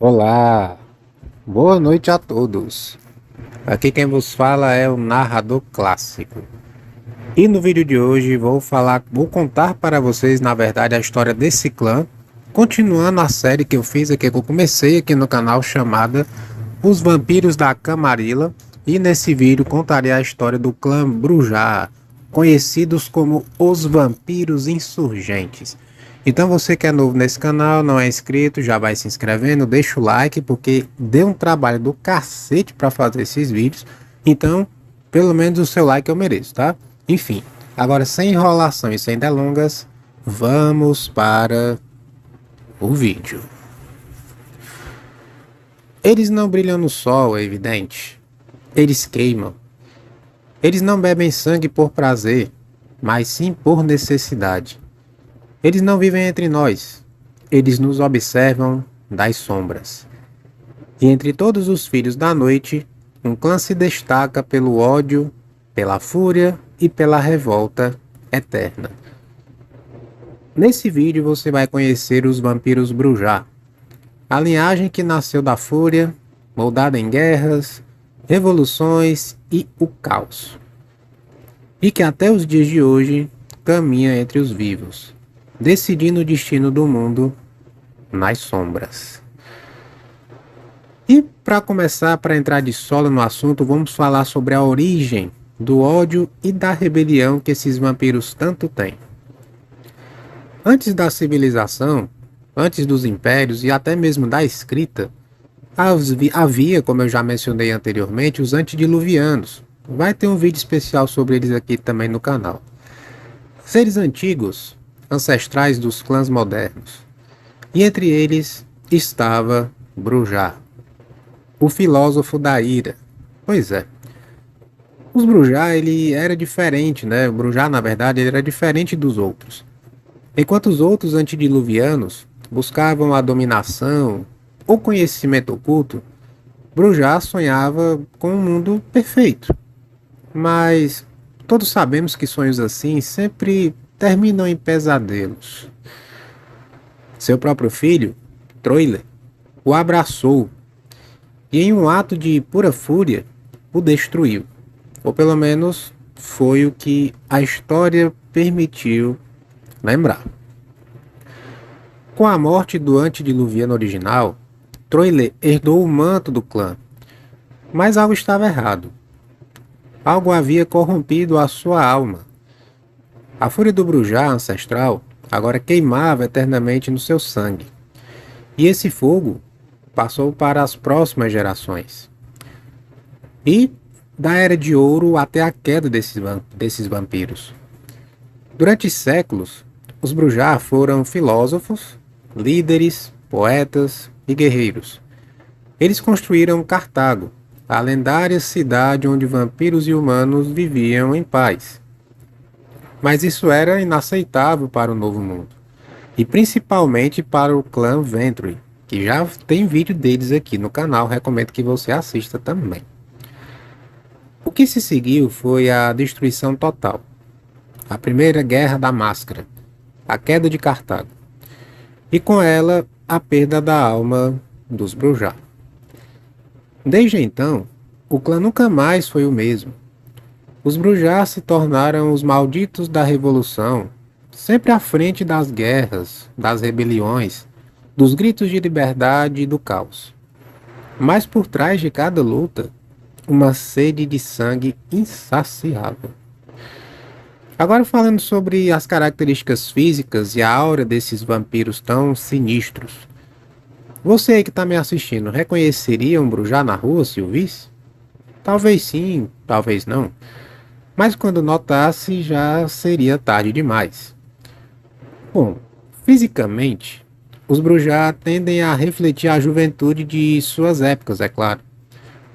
Olá, boa noite a todos. Aqui quem vos fala é o narrador clássico. E no vídeo de hoje vou contar para vocês, na verdade, a história desse clã, continuando a série que eu fiz aqui, que eu comecei aqui no canal, chamada Os Vampiros da Camarilla. E nesse vídeo contarei a história do clã Brujah, conhecidos como os Vampiros Insurgentes. Então você que é novo nesse canal, não é inscrito, já vai se inscrevendo, deixa o like, porque deu um trabalho do cacete para fazer esses vídeos. Então, pelo menos o seu like eu mereço, tá? Enfim, agora sem enrolação e sem delongas, vamos para o vídeo. Eles não brilham no sol, é evidente. Eles queimam. Eles não bebem sangue por prazer, mas sim por necessidade. Eles não vivem entre nós, eles nos observam das sombras. E entre todos os filhos da noite, um clã se destaca pelo ódio, pela fúria e pela revolta eterna. Nesse vídeo você vai conhecer os vampiros Brujah, a linhagem que nasceu da fúria, moldada em guerras, revoluções e o caos. E que até os dias de hoje caminha entre os vivos, decidindo o destino do mundo nas sombras. E para começar, para entrar de solo no assunto, vamos falar sobre a origem do ódio e da rebelião que esses vampiros tanto têm. Antes da civilização, antes dos impérios e até mesmo da escrita, havia, como eu já mencionei anteriormente, os antediluvianos. Vai ter um vídeo especial sobre eles aqui também no canal. Seres antigos, ancestrais dos clãs modernos. E entre eles estava Brujah, o filósofo da ira. Pois é. Os Brujah, ele era diferente, né? O Brujah, na verdade, ele era diferente dos outros. Enquanto os outros antediluvianos buscavam a dominação ou conhecimento oculto, Brujah sonhava com um mundo perfeito. Mas todos sabemos que sonhos assim sempre terminam em pesadelos. Seu próprio filho, Troile, o abraçou e, em um ato de pura fúria, o destruiu. Ou pelo menos foi o que a história permitiu lembrar. Com a morte do antediluviano original, Troile herdou o manto do clã. Mas algo estava errado. Algo havia corrompido a sua alma. A fúria do Brujah ancestral agora queimava eternamente no seu sangue. E esse fogo passou para as próximas gerações. E da Era de Ouro até a queda desses vampiros. Durante séculos, os Brujah foram filósofos, líderes, poetas e guerreiros. Eles construíram Cartago, a lendária cidade onde vampiros e humanos viviam em paz. Mas isso era inaceitável para o Novo Mundo, e principalmente para o clã Ventrue, que já tem vídeo deles aqui no canal, recomendo que você assista também. O que se seguiu foi a destruição total, a Primeira Guerra da Máscara, a queda de Cartago, e com ela a perda da alma dos Brujah. Desde então, o clã nunca mais foi o mesmo. Os Brujah se tornaram os malditos da revolução, sempre à frente das guerras, das rebeliões, dos gritos de liberdade e do caos. Mas por trás de cada luta, uma sede de sangue insaciável. Agora falando sobre as características físicas e a aura desses vampiros tão sinistros. Você aí que está me assistindo, reconheceria um Brujah na rua se o visse? Talvez sim, talvez não. Mas quando notasse, já seria tarde demais. Bom, fisicamente, os Brujah tendem a refletir a juventude de suas épocas, é claro.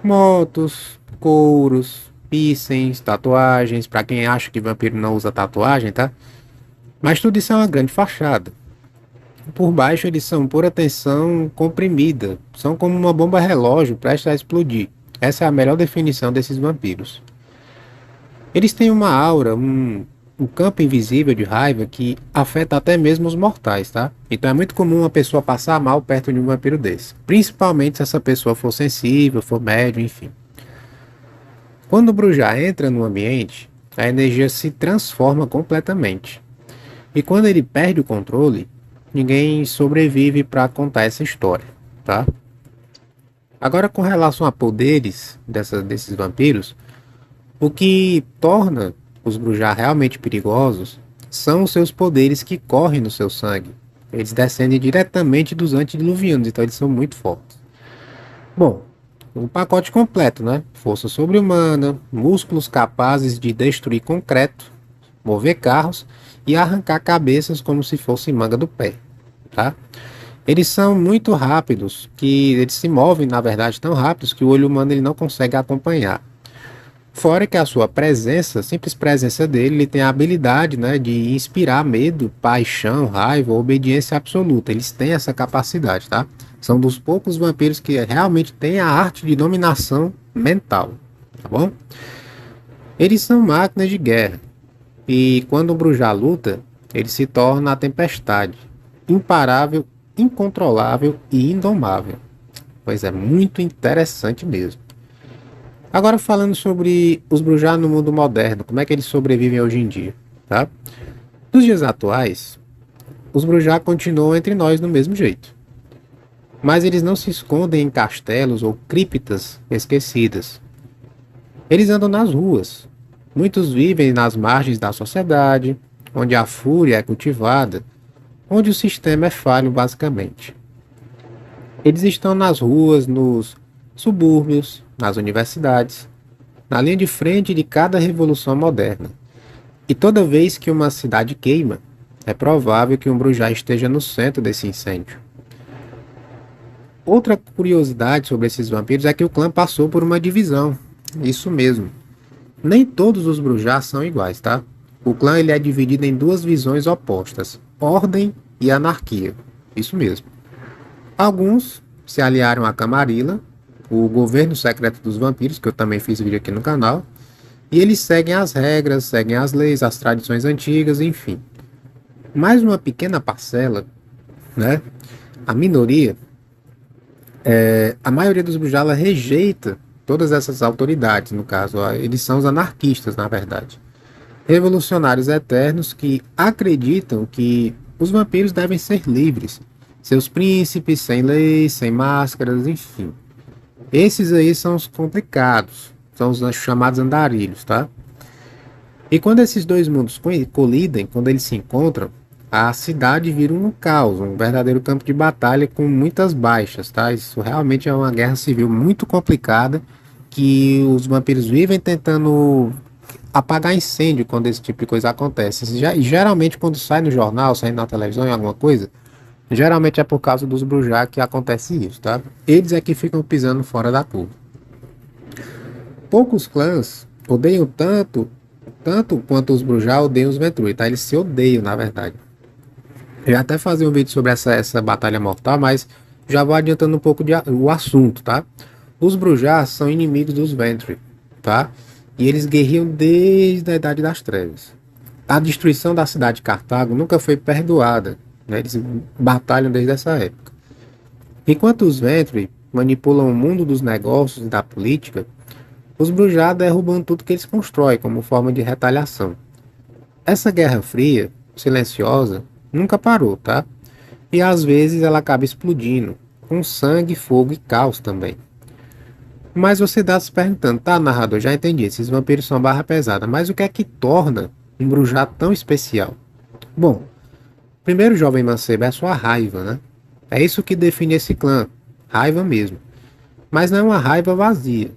Motos, couros, piercings, tatuagens, para quem acha que vampiro não usa tatuagem, tá? Mas tudo isso é uma grande fachada. Por baixo eles são pura tensão comprimida, são como uma bomba relógio prestes a explodir. Essa é a melhor definição desses vampiros. Eles têm uma aura, um um campo invisível de raiva que afeta até mesmo os mortais, tá? Então é muito comum uma pessoa passar mal perto de um vampiro desse, principalmente se essa pessoa for sensível, for médium, enfim. Quando o Brujá entra no ambiente, a energia se transforma completamente. E quando ele perde o controle, ninguém sobrevive para contar essa história, tá? Agora, com relação a poderes desses vampiros, o que torna os Brujá realmente perigosos são os seus poderes que correm no seu sangue. Eles descendem diretamente dos antediluvianos, então eles são muito fortes. Bom, um pacote completo, né? Força sobre-humana, músculos capazes de destruir concreto, mover carros e arrancar cabeças como se fosse manga do pé, tá? Eles são muito rápidos, que eles se movem, na verdade, tão rápidos que o olho humano ele não consegue acompanhar. Fora que a sua presença, a simples presença dele, ele tem a habilidade, né, de inspirar medo, paixão, raiva, obediência absoluta. Eles têm essa capacidade, tá? São dos poucos vampiros que realmente têm a arte de dominação mental, tá bom? Eles são máquinas de guerra. E quando o Brujá luta, ele se torna a tempestade, imparável, incontrolável e indomável. Pois é, muito interessante mesmo. Agora falando sobre os Brujá no mundo moderno, como é que eles sobrevivem hoje em dia, tá? Nos dias atuais, os Brujá continuam entre nós do mesmo jeito. Mas eles não se escondem em castelos ou criptas esquecidas. Eles andam nas ruas. Muitos vivem nas margens da sociedade, onde a fúria é cultivada, onde o sistema é falho basicamente. Eles estão nas ruas, nos subúrbios, nas universidades, na linha de frente de cada revolução moderna. E toda vez que uma cidade queima, é provável que um Brujá esteja no centro desse incêndio. Outra curiosidade sobre esses vampiros é que o clã passou por uma divisão. Isso mesmo. Nem todos os Brujá são iguais, tá? O clã ele é dividido em duas visões opostas: ordem e anarquia. Isso mesmo. Alguns se aliaram à Camarilla, o governo secreto dos vampiros, que eu também fiz vídeo aqui no canal, e eles seguem as regras, seguem as leis, as tradições antigas, enfim. Mais uma pequena parcela, né? A minoria, a maioria dos Brujá rejeita todas essas autoridades, no caso, eles são os anarquistas, na verdade. Revolucionários eternos que acreditam que os vampiros devem ser livres, seus príncipes, sem leis, sem máscaras, enfim. Esses aí são os complicados, são os chamados andarilhos, tá? E quando esses dois mundos colidem, quando eles se encontram, a cidade vira um caos, um verdadeiro campo de batalha com muitas baixas, tá? Isso realmente é uma guerra civil muito complicada que os vampiros vivem tentando apagar incêndio quando esse tipo de coisa acontece. E geralmente quando sai no jornal, sai na televisão, em alguma coisa, geralmente é por causa dos Brujá que acontece isso, tá? Eles é que ficam pisando fora da curva. Poucos clãs odeiam tanto quanto os Brujá odeiam os Ventrui, tá? Eles se odeiam, na verdade. Eu ia até fazer um vídeo sobre essa batalha mortal, mas já vou adiantando um pouco o assunto, tá? Os Brujá são inimigos dos Ventrui, tá? E eles guerreiam desde a Idade das Trevas. A destruição da cidade de Cartago nunca foi perdoada, né? Eles batalham desde essa época. Enquanto os Ventrui manipulam o mundo dos negócios e da política, os Brujá derrubam tudo que eles constroem como forma de retaliação. Essa guerra fria, silenciosa, nunca parou, tá? E às vezes ela acaba explodindo, com sangue, fogo e caos também. Mas você está se perguntando, tá, narrador, já entendi, esses vampiros são barra pesada, mas o que é que torna um Brujá tão especial? Bom, primeiro, jovem mancebo, é a sua raiva, né? É isso que define esse clã, raiva mesmo. Mas não é uma raiva vazia,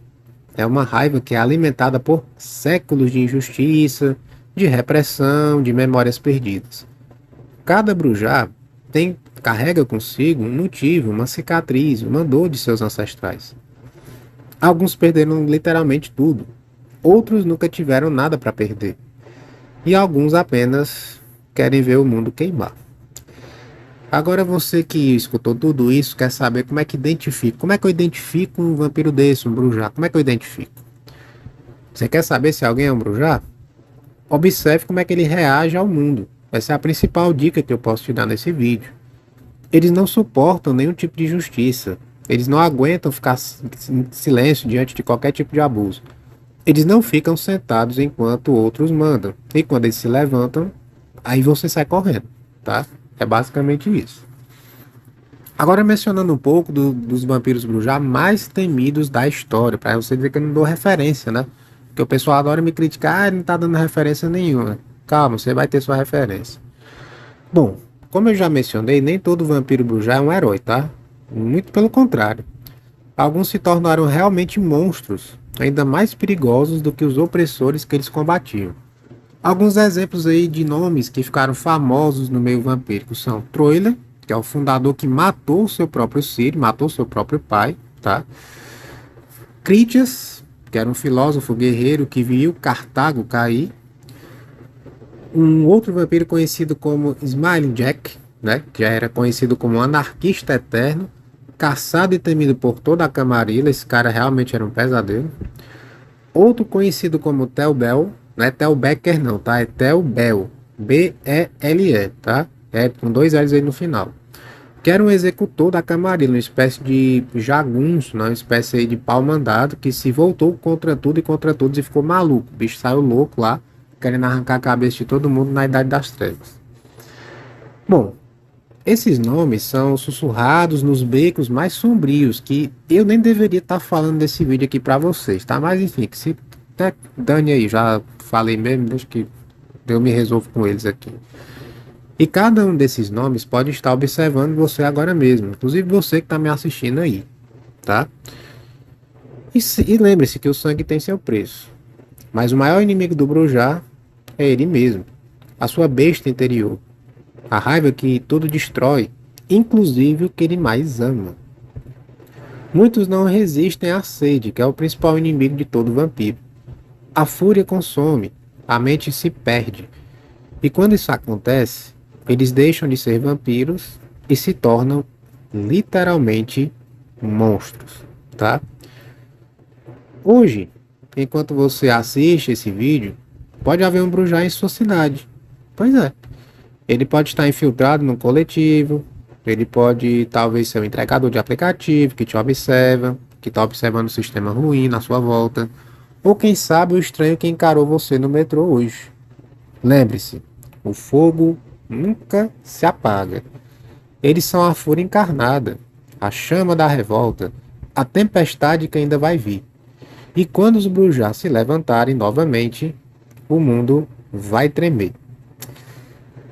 é uma raiva que é alimentada por séculos de injustiça, de repressão, de memórias perdidas. Cada Brujá carrega consigo um motivo, uma cicatriz, uma dor de seus ancestrais. Alguns perderam literalmente tudo, outros nunca tiveram nada para perder, e alguns apenas querem ver o mundo queimar. Agora você que escutou tudo isso, quer saber como é que identifica, como é que eu identifico um vampiro desse, um Brujá, como é que eu identifico? Você quer saber se alguém é um Brujá? Observe como é que ele reage ao mundo. Essa é a principal dica que eu posso te dar nesse vídeo. Eles não suportam nenhum tipo de justiça. Eles não aguentam ficar em silêncio diante de qualquer tipo de abuso. Eles não ficam sentados enquanto outros mandam. E quando eles se levantam, aí você sai correndo, tá? É basicamente isso. Agora mencionando um pouco dos vampiros Brujá mais temidos da história, para você dizer que eu não dou referência, né? Porque o pessoal adora me criticar, ele não tá dando referência nenhuma. Calma, você vai ter sua referência. Bom, como eu já mencionei, nem todo vampiro Brujá é um herói, tá? Muito pelo contrário. Alguns se tornaram realmente monstros, ainda mais perigosos do que os opressores que eles combatiam. Alguns exemplos aí de nomes que ficaram famosos no meio vampírico são Troiler, que é o fundador que matou seu próprio Ciri, matou seu próprio pai, tá? Critias, que era um filósofo guerreiro que viu Cartago cair. Um outro vampiro conhecido como Smiling Jack, né? Que já era conhecido como anarquista eterno, caçado e temido por toda a Camarilla. Esse cara realmente era um pesadelo. Outro conhecido como Tel Bel, não é Tel Becker não, tá? É Tel Bel, B-E-L-E, tá? É com 2 L's aí no final. Que era um executor da Camarilla, uma espécie de jagunço, né? Uma espécie aí de pau mandado que se voltou contra tudo e contra todos e ficou maluco. O bicho saiu louco lá, querendo arrancar a cabeça de todo mundo na Idade das Trevas. Bom, esses nomes são sussurrados nos becos mais sombrios, que eu nem deveria estar falando desse vídeo aqui para vocês, tá? Mas enfim, que se dane aí, já falei mesmo, deixa que eu me resolvo com eles aqui. E cada um desses nomes pode estar observando você agora mesmo, inclusive você que está me assistindo aí, tá? E lembre-se que o sangue tem seu preço, mas o maior inimigo do Brujá é ele mesmo, a sua besta interior, a raiva que tudo destrói, inclusive o que ele mais ama. Muitos não resistem à sede, que é o principal inimigo de todo vampiro. A fúria consome, a mente se perde, e quando isso acontece, eles deixam de ser vampiros e se tornam literalmente monstros, tá? Hoje, enquanto você assiste esse vídeo, pode haver um Brujá em sua cidade. Pois é. Ele pode estar infiltrado no coletivo, ele pode talvez ser um entregador de aplicativo que te observa, que está observando o sistema ruim na sua volta, ou quem sabe o estranho que encarou você no metrô hoje. Lembre-se, o fogo nunca se apaga. Eles são a fúria encarnada, a chama da revolta, a tempestade que ainda vai vir. E quando os Brujá se levantarem novamente, o mundo vai tremer.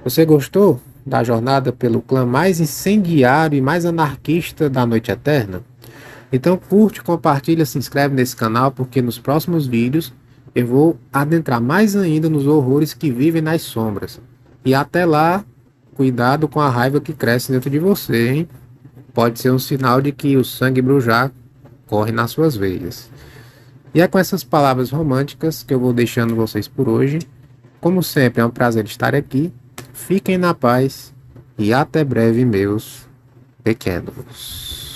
Você gostou da jornada pelo clã mais incendiário e mais anarquista da Noite Eterna? Então curte, compartilha, se inscreve nesse canal, porque nos próximos vídeos eu vou adentrar mais ainda nos horrores que vivem nas sombras. E até lá, cuidado com a raiva que cresce dentro de você, hein? Pode ser um sinal de que o sangue Brujá corre nas suas veias. E é com essas palavras românticas que eu vou deixando vocês por hoje. Como sempre, é um prazer estar aqui. Fiquem na paz e até breve, meus pequenos.